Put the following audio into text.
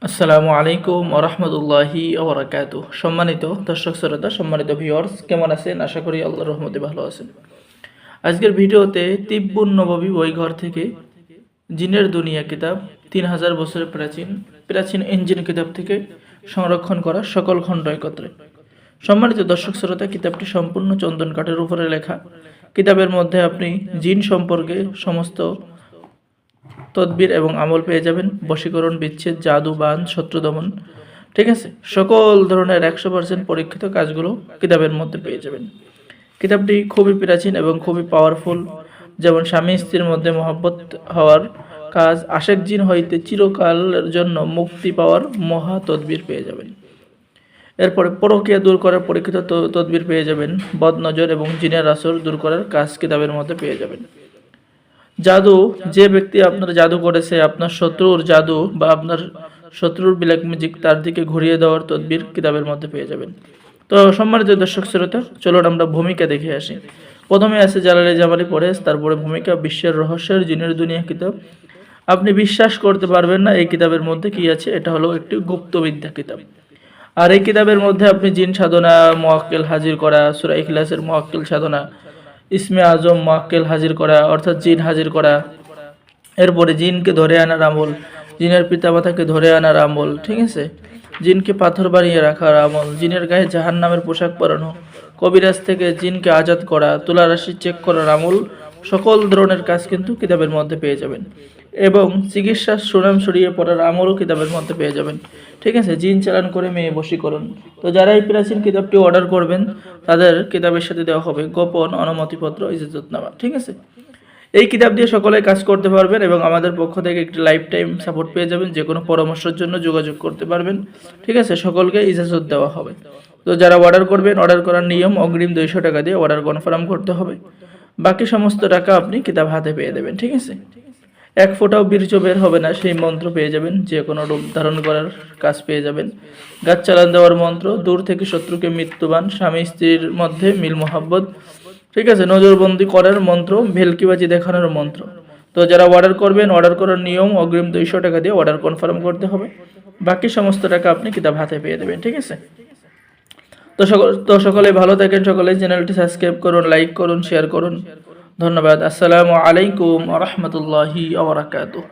আসসালামু আলাইকুম ওয়া রাহমাতুল্লাহি ওয়া বারাকাতুহু। সম্মানিত দর্শক শ্রোতা, সম্মানিত ভিউয়ার্স, কেমন আছেন? আশা করি আল্লাহর রহমতে ভালো আছেন। আজকের ভিডিওতে তিব্বুন নববী বইঘর থেকে জিনের দুনিয়া কিতাব 3000 বছরের প্রাচীন প্রাচীন ইঞ্জিন কিতাব থেকে সংরক্ষণ করা সকল খণ্ড একত্রে। সম্মানিত দর্শক শ্রোতা, কিতাবটি সম্পূর্ণ চন্দন কাঠের উপরে লেখা। কিতাবের মধ্যে আপনি জিন সম্পর্কে সমস্ত তদবির এবং আমল পেয়ে যাবেন, বশীকরণ, বিচ্ছেদ, জাদু, বান, শত্রু দমন, ঠিক আছে, সকল ধরনের 100% পরীক্ষিত কাজগুলো কিতাবের মধ্যে পেয়ে যাবেন। কিতাবটি খুবই প্রাচীন এবং খুবই পাওয়ারফুল। যেমন স্বামী স্ত্রীর মধ্যে মহব্বত হওয়ার কাজ, আশেক জিন হইতে চিরকালের জন্য মুক্তি পাওয়ার মহা তদবির পেয়ে যাবেন। এরপরে পরকীয়া দূর করার পরীক্ষিত তদবির পেয়ে যাবেন। বদনজর এবং জিনের আসর দূর করার কাজ কিতাবের মধ্যে পেয়ে যাবেন। জাদু, যে ব্যক্তি আপনার জাদু করেছে, আপনার শত্রুর জাদু বা আপনার শত্রুর ব্ল্যাক ম্যাজিক তার দিকে ঘুরিয়ে দেওয়ার তদবির কিতাবের মধ্যে পেয়ে যাবেন। তো সম্মানিত দর্শক শ্রোতা, চলুন আমরা ভূমিকা দেখে আসি। প্রথমে আছে জালালে জামালি পড়ে, তারপরে ভূমিকা, বিশ্বের রহস্যের জিনের দুনিয়া কিতাব। আপনি বিশ্বাস করতে পারবেন না এই কিতাবের মধ্যে কি আছে। এটা হলো একটি গুপ্তবিদ্যা কিতাব। আর এই কিতাবের মধ্যে আপনি জিন সাধনা মুআক্কেল হাজির করা, সূরা ইখলাসের মুআক্কেল সাধনা, ইসমে আজম মুআক্কেল হাজির করা অর্থাৎ জিন হাজির করা, এরপরে জিনকে ধরে আনার আমল, জিনের পিতামাতাকে ধরে আনার আমল, ঠিক আছে, জিনকে পাথর বানিয়ে রাখার আমল, জিনের গায়ে জাহান্নামের পোশাক পরানো, কবিরাজ থেকে জিনকে আজাদ করা, তুলা রাশি চেক করার আমল, সকল ধরনের কাজ কিন্তু কিতাবের মধ্যে পেয়ে যাবেন। এবং চিকিৎসার সুনাম ছড়িয়ে পড়ার আমলও কিতাবের মধ্যে পেয়ে যাবেন, ঠিক আছে, জিন চালান করে মেয়ে বশীকরণ। তো যারা এই প্রাচীন কিতাবটি অর্ডার করবেন তাদের কিতাবের সাথে দেওয়া হবে গোপন অনুমতিপত্র, ইজাজতনামা, ঠিক আছে। এই কিতাব দিয়ে সকলে কাজ করতে পারবেন এবং আমাদের পক্ষ থেকে একটি লাইফ টাইম সাপোর্ট পেয়ে যাবেন। যে কোনো পরামর্শের জন্য যোগাযোগ করতে পারবেন, ঠিক আছে, সকলকে ইজাজত দেওয়া হবে। তো যারা অর্ডার করবেন, অর্ডার করার নিয়ম অগ্রিম 200 টাকা দিয়ে অর্ডার কনফার্ম করতে হবে। বাকি সমস্ত টাকা আপনি কিতাব হাতে পেয়ে দেবেন, ঠিক আছে। এক ফোঁটাও বীর্য বের হবে না সেই মন্ত্র পেয়ে যাবেন। যে কোনো রূপ ধারণ করার কাজ পেয়ে যাবেন। গাছ চালান দেওয়ার মন্ত্র, দূর থেকে শত্রুকে মৃত্যুবান, স্বামী স্ত্রীর মধ্যে মিল মোহাব্বত, ঠিক আছে, নজরবন্দি করার মন্ত্র, ভেলকিবাজি দেখানোর মন্ত্র। তো যারা অর্ডার করবেন, অর্ডার করার নিয়ম অগ্রিম 200 টাকা দিয়ে অর্ডার কনফার্ম করতে হবে। বাকি সমস্ত টাকা আপনি কিতাব হাতে পেয়ে দেবেন, ঠিক আছে। তো সকলে ভালো থাকেন, সকলে চ্যানেলটি সাবস্ক্রাইব করুন, লাইক করুন, শেয়ার করুন। ধন্যবাদ। আসসালামু আলাইকুম ওয়া রাহমাতুল্লাহি ওয়া বারাকাতুহু।